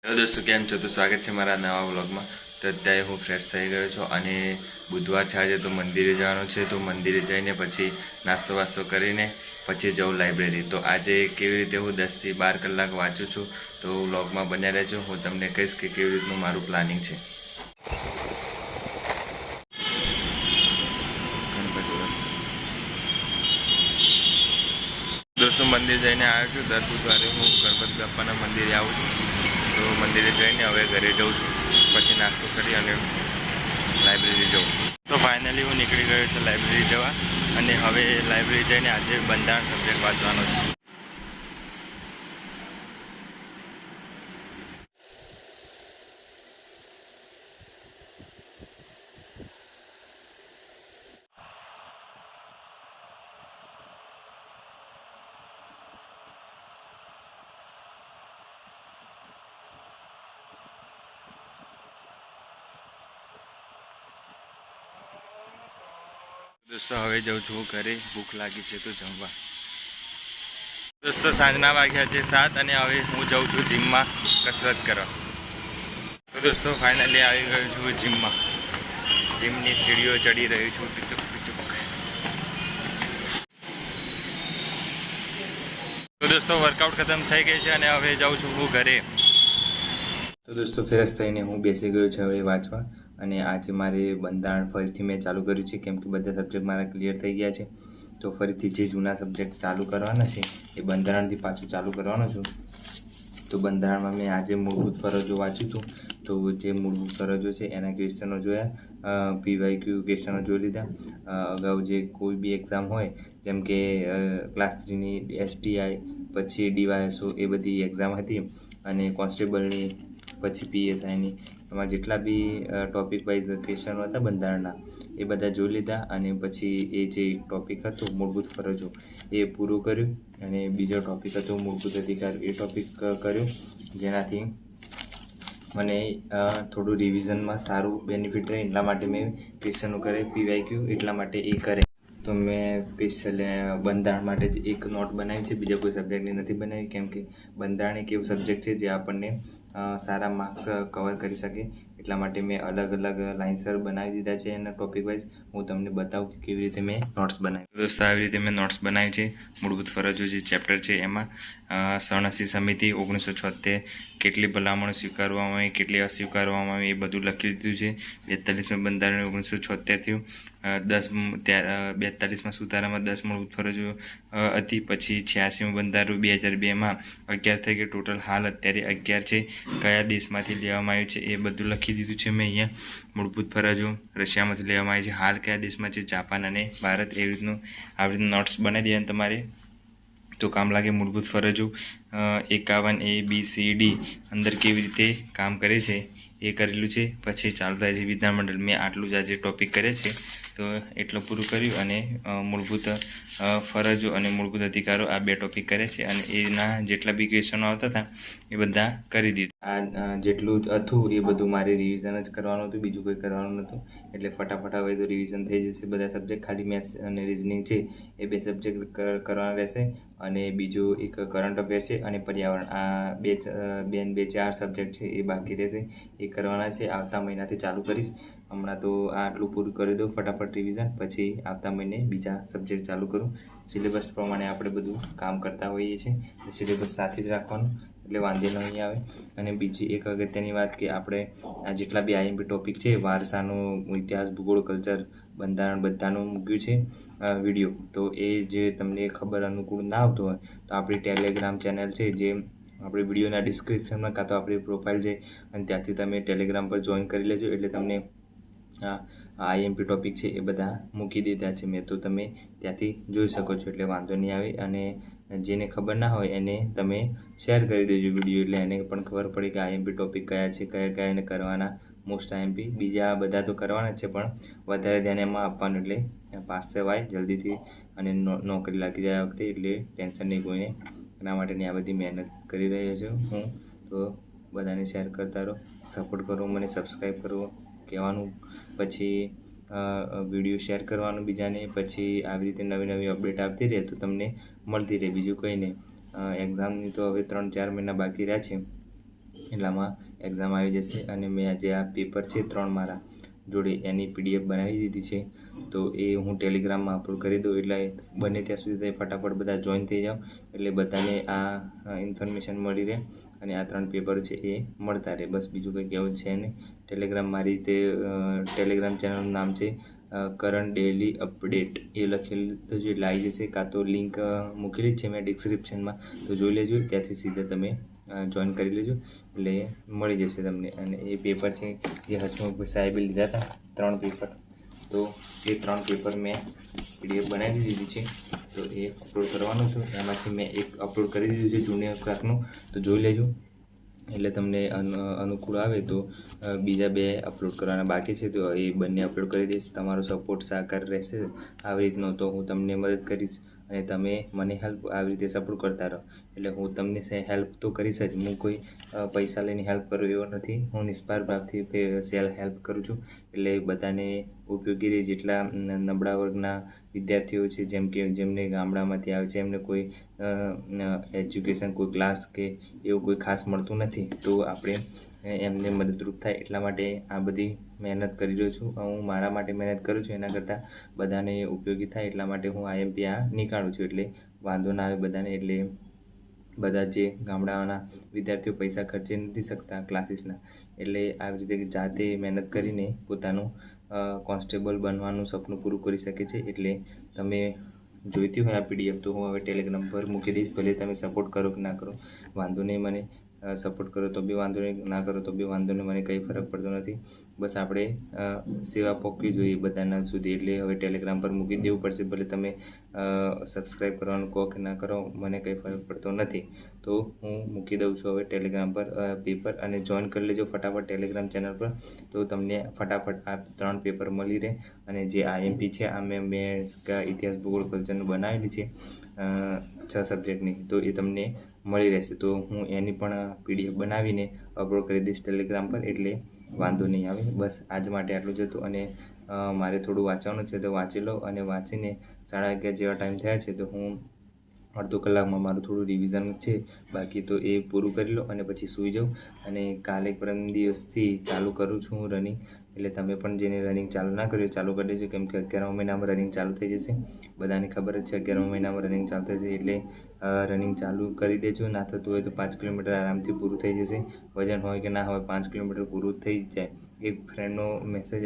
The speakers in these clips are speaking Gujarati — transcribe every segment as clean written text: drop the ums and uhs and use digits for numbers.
હેલો દોસ્તો, કેમ છો? તો સ્વાગત છે મારા નવા વ્લોગમાં. તો અત્યારે હું ફ્રેશ થઈ ગયો છું અને બુધવાર છે આજે, તો મંદિરે જવાનું છે. તો મંદિરે જઈને પછી નાસ્તો વાસ્તો કરીને પછી જઉં લાઇબ્રેરી. તો આજે કેવી રીતે હું 10 થી 12 કલાક વાંચું છું, તો વ્લોગમાં બન્યા રહેજો. હું તમને કહીશ કે કેવી રીતનું મારું પ્લાનિંગ છે. દોસ્તો, મંદિર જઈને આવ્યો છું. દર બુધવારે હું ગણપતિ બાપાના મંદિરે આવું છું. તો મંદિરે જઈને હવે ઘરે જઉં છું, પછી નાસ્તો કરી અને લાઇબ્રેરી જઉં. તો ફાઇનલી હું નીકળી ગયો છું લાઇબ્રેરી જવા, અને હવે લાઇબ્રેરી જઈને આજે બંધારણ સબ્જેક્ટ વાંચવાનો છે. દોસ્તો, હવે જાઉં છું ઘરે. ભૂખ લાગી છે તો જમવા. દોસ્તો, સાંજના વાગ્યા છે 7 અને હવે હું જાઉં છું જીમમાં કસરત કરવા. તો દોસ્તો, ફાઇનલી આવી ગયો છું જીમમાં. જીમની સીડીઓ ચડી રહ્યો છું. તો દોસ્તો, વર્કઆઉટ ખતમ થઈ ગઈ છે અને હવે જાઉં છું હું ઘરે. તો દોસ્તો, ફ્રેશ થઈને હું બેસી ગયો છું હવે વાંચવા. અને આજે મારે બંધારણ ફરીથી મેં ચાલુ કર્યું છે, કેમ કે બધા સબ્જેક્ટ મારા ક્લિયર થઈ ગયા છે. તો ફરીથી જે જૂના સબ્જેક્ટ ચાલુ કરવાના છે એ બંધારણથી પાછું ચાલુ કરવાનું છું. તો બંધારણમાં મેં આજે મૂળભૂત ફરજો વાંચ્યું હતું. તો જે મૂળભૂત ફરજો છે એના ક્વેશ્ચનો જોયા, PYQ ક્વેશ્ચનો જોઈ લીધા. અગાઉ જે કોઈ બી એક્ઝામ હોય, જેમ કે ક્લાસ 3ની STI, પછી DYSO, એ બધી એક્ઝામ હતી. અને કોન્સ્ટેબલની, પછી PSIની, એમાં જેટલા બી ટોપિક વાઇઝ ક્વેશ્ચનો હતા બંધારણના, એ બધા જોઈ લીધા. અને પછી એ જે ટોપિક હતો મૂળભૂત ફરજો એ પૂરું કર્યું. અને બીજો ટોપિક હતો મૂળભૂત અધિકાર, એ ટોપિક કર્યું, જેનાથી મને થોડું રિવિઝનમાં સારું બેનિફિટ રહે. એટલા માટે મેં ક્વેશ્ચનો કરે PYQ, એટલા માટે એ કરે. તો મેં સ્પેશિયલ બંધારણ માટે જ એક નોટ બનાવી છે, બીજા કોઈ સબ્જેક્ટની નથી બનાવી. કેમ કે બંધારણ એક એવું સબ્જેક્ટ છે જે આપણને સારા માર્ક્સ કવર કરી શકે. એટલા માટે મેં અલગ અલગ લાઇન્સર બનાવી દીધા છે એના ટોપિક વાઇઝ. હું તમને બતાવું કે કેવી રીતે મેં નોટ્સ બનાવી. દોસ્તો, આવી રીતે મેં નોટ્સ બનાવી છે. મૂળભૂત ફરજો જે ચેપ્ટર છે એમાં સણસી સમિતિ 1976, કેટલી ભલામણો સ્વીકારવામાં આવી, કેટલી અસ્વીકારવામાં આવી, એ બધું લખી દીધું છે. 42માં બંધારણ 1976 થયું. 42માં સુધારામાં 10 મૂળભૂત ફરજો હતી. પછી 86માં બંધારણ 2002માં 11 થઈ ગઈ. ટોટલ હાલ અત્યારે 11 છે. કયા દેશમાંથી લેવામાં આવ્યું છે એ બધું લખી દીધું છે મેં અહીંયા. મૂળભૂત ફરજો રશિયામાંથી લેવામાં આવી છે. હાલ કયા દેશમાં છે? જાપાન અને ભારત. એવી રીતનું આવી રીતનું નોટ્સ બનાવી દેવાનું તમારે, તો કામ લાગે. મૂળભૂત ફરજો 51A, B, C, D અંદર કેવી રીતે કામ કરે છે એ કરેલું છે. પછી ચાલુ થાય છે વિધાનમંડળ. મેં આટલું જ આજે ટોપિક કરે છે, તો એટલું પૂરું કર્યું. અને મૂળભૂત ફરજો અને મૂળભૂત અધિકારો આ બે ટોપિક કરે છે. અને એના જેટલા બી ક્વેશ્ચનો આવતા હતા એ બધા કરી દીધા. આ જેટલું હતું એ બધું મારે રિવિઝન જ કરવાનું હતું, બીજું કંઈ કરવાનું નહોતું. એટલે ફટાફટ હવે તો રિવિઝન થઈ જશે બધા સબ્જેક્ટ. ખાલી મેથ્સ અને રિઝનિંગ છે એ બે સબ્જેક્ટ કરવાના રહેશે. અને બીજું એક કરંટ અફેર છે અને પર્યાવરણ. આ બે 4 સબ્જેક્ટ છે એ બાકી રહેશે, એ કરવાના છે. આવતા મહિનાથી ચાલુ કરીશ. હમણાં તો આટલું પૂરું કરી દઉં ફટાફટ રિવિઝન, પછી આવતા મહિને બીજા સબ્જેક્ટ ચાલુ કરું. સિલેબસ પ્રમાણે આપણે બધું કામ કરતા હોઈએ છીએ, સિલેબસ સાથે જ રાખવાનું, એટલે વાંધો નહીં આવે. અને બીજી એક અગત્યની વાત કે આપણે આ જેટલા બી IMP ટોપિક છે, વારસાનો, ઇતિહાસ, ભૂગોળ, કલ્ચર, બંધારણ, બધાનું મૂક્યું છે વિડીયો. તો એ જે તમને ખબર અનુકૂળ ના આવતું હોય તો આપણી ટેલિગ્રામ ચેનલ છે, જે આપણે વિડીયોના ડિસ્ક્રિપ્શનમાં કાં તો આપણી પ્રોફાઇલ છે, અને ત્યાંથી તમે ટેલિગ્રામ પર જોઈન કરી લેજો. એટલે તમને IMP ટોપિક છે એ બધા મૂકી દીધા છે મેં, તો તમે ત્યાંથી જોઈ શકો છો. એટલે વાંધો નહીં આવે. અને જેને ખબર ના હોય એને તમે શેર કરી દેજો વિડીયો, એટલે એને પણ ખબર પડે કે IMP ટોપિક કયા છે, કયા કયા એને કરવાના. મોસ્ટ IMP બીજા બધા તો કરવાના જ છે, પણ વધારે ધ્યાન એમાં આપવાનું, એટલે પાસ થવાય જલ્દીથી અને નોકરી લાગી જાય આ વખતે. એટલે ટેન્શન નહીં કોઈને. એના માટેની આ બધી મહેનત કરી રહ્યો છું હું. તો બધાને શેર કરતા રહો, સપોર્ટ કરો, મને સબસ્ક્રાઈબ કરો કહેવાનું. પછી વિડીયો શેર કરવાનું બીજાને. પછી આવી રીતે નવી નવી અપડેટ આવતી રહે તો તમને મળતી રહે, બીજું કંઈ નહીં. એક્ઝામની તો હવે 3-4 મહિના બાકી રહ્યા છે, એટલામાં એક્ઝામ આવી જશે અને મેં આજે આ પેપર છે 3 મારા જોડે એની PDF બનાવી દીધી છે. તો એ હું ટેલિગ્રામમાં અપલોડ કરી દઉં એટલે બને ત્યાં સુધી ફટાફટ બધા જોઈન થઈ જાઓ એટલે બધાને આ ઇન્ફોર્મેશન મળી રહે અને આ 3 પેપર છે એ મળતા રહે. બસ બીજું કંઈ કહેવું છે નહીં. ટેલિગ્રામ મારી રીતે ટેલિગ્રામ ચેનલનું નામ છે કરંટ ડેલી અપડેટ એ લખેલું તો જે આવી જશે, કાં તો લિંક મૂકેલી જ છે મેં ડિસ્ક્રિપ્શનમાં, તો જોઈ લેજો. ત્યાંથી સીધા તમે જોઈન કરી લેજો એટલે મળી જશે તમને. અને એ પેપર છે જે હસમુખ સાહેબે લીધા હતા 3 પેપર, તો એ 3 પેપર મેં PDF બનાવી દીધી છે. તો એ અપલોડ કરવાનું છું. એમાંથી મેં એક અપલોડ કરી દીધું છે જૂની ક્લાસનું, તો જોઈ લેજો. એટલે તમને અનુકૂળ આવે તો બીજા 2 અપલોડ કરવાના બાકી છે, તો એ બંને અપલોડ કરી દઈશ. તમારો સપોર્ટ સહકાર રહેશે આવી રીતનો તો હું તમને મદદ કરીશ અને તમે મને હેલ્પ આવી રીતે સપોર્ટ કરતા રહો. એટલે હું તમને હેલ્પ તો કરીશ જ. હું કોઈ પૈસા લઈને હેલ્પ કરું એવો નથી. હું નિસ્વાર્થ ભાવથી સેલ્ફ હેલ્પ કરું છું. એટલે બધાને ઉપયોગી રહે. જેટલા નબળા વર્ગના વિદ્યાર્થીઓ છે, જેમ કે જેમને ગામડામાંથી આવે છે, એમને કોઈ એજ્યુકેશન, કોઈ ક્લાસ કે એવું કોઈ ખાસ મળતું નથી, તો આપણે એમને મદદરૂપ થાય એટલા માટે આ બધી મહેનત કરી રહ્યો છું. હું મારા માટે મહેનત કરું છું, એના કરતાં બધાને ઉપયોગી થાય એટલા માટે હું IMP આ નીકાળું છું. એટલે વાંધો ના આવે બધાને. એટલે બધા જે ગામડાના વિદ્યાર્થીઓ પૈસા ખર્ચી નથી શકતા ક્લાસીસના, એટલે આવી રીતે જાતે મહેનત કરીને પોતાનું કોન્સ્ટેબલ બનવાનું સપનું પૂરું કરી શકે છે. એટલે તમે જોઈતી હોય આ PDF તો હું હવે ટેલિગ્રામ પર મૂકી દઈશ. ભલે તમે સપોર્ટ કરો કે ના કરો વાંધો નહીં, મને સપોર્ટ કરો તો બી વાંધો નહીં, ના કરો તો બી વાંધો નહીં, મને કંઈ ફરક પડતો નથી. બસ આપણે સેવા પહોંચવી જોઈએ બધાના સુધી. એટલે હવે ટેલિગ્રામ પર મૂકી દેવું પડશે. ભલે તમે સબસ્ક્રાઈબ કરવાનું કહો કે ના કરો, મને કંઈ ફરક પડતો નથી. તો હું મૂકી દઉં છું હવે ટેલિગ્રામ પર પેપર, અને જોઈન કરી લેજો ફટાફટ ટેલિગ્રામ ચેનલ પર. તો તમને ફટાફટ આ 3 પેપર મળી રહે. અને જે IMP છે આ મેં ઇતિહાસ, ભૂગોળ, કલ્ચરનું બનાવેલી છે 6 સબ્જેક્ટની, તો એ તમને મળી રહેશે. તો હું એની પણ PDF બનાવીને અપલોડ કરી દઈશ ટેલિગ્રામ પર, એટલે વાંધો નહીં આવે. બસ આજ માટે આટલું જ હતું. અને મારે થોડું વાંચવાનું છે તો વાંચી લો, અને વાંચીને 11:30 જેવા ટાઈમ થયા છે, તો હું અડધો કલાકમાં મારું થોડું રિવિઝન છે બાકી, તો એ પૂરું કરી લો અને પછી સૂઈ જાઉં. અને કાલે પરમ દિવસથી ચાલુ કરું છું હું રનિંગ. એટલે તમે પણ જેને રનિંગ ચાલુ ના કર્યું ચાલુ કરી દેજો, કેમ કે 11મા મહિનામાં રનિંગ ચાલુ થઈ જશે. બધાને ખબર જ છે 11મા મહિનામાં રનિંગ ચાલુ થશે, એટલે રનિંગ ચાલુ કરી દેજો. ના થતું હોય તો 5 કિલોમીટર આરામથી પૂરું થઈ જશે. વજન હોય કે ના હોય 5 કિલોમીટર પૂરું થઈ જ જાય. એક ફ્રેન્ડનો મેસેજ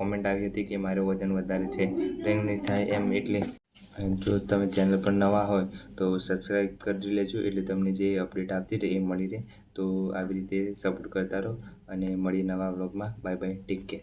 કોમેન્ટ આવી હતી કે મારું વજન વધારે છે, રનિંગ નહીં થાય એમ. એટલે જો તમે ચેનલ પર નવા હોય તો સબસ્ક્રાઈબ કરી લેજો, એટલે તમને જે અપડેટ આપતી રહે એ મળી રહે. તો આવી રીતે સપોર્ટ કરતા રહો અને મળીએ નવા વ્લોગમાં. Bye bye, take care.